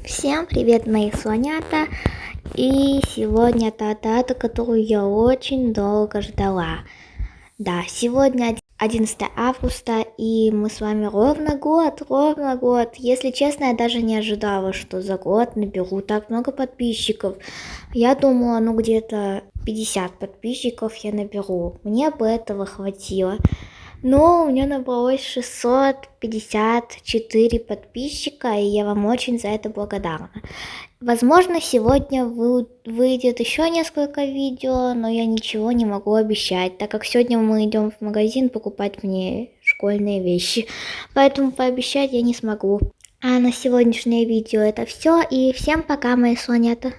Всем привет, мои слонята! И сегодня та дата, которую я очень долго ждала. Да, сегодня 11 августа, и мы с вами ровно год. Если честно, я даже не ожидала, что за год наберу так много подписчиков. Я думала, ну где-то 50 подписчиков я наберу. Мне бы этого хватило. Но у меня набралось 654 подписчика, и я вам очень за это благодарна. Возможно, сегодня выйдет еще несколько видео, но я ничего не могу обещать, так как сегодня мы идем в магазин покупать мне школьные вещи, поэтому пообещать я не смогу. А на сегодняшнее видео это все, и всем пока, мои слонята.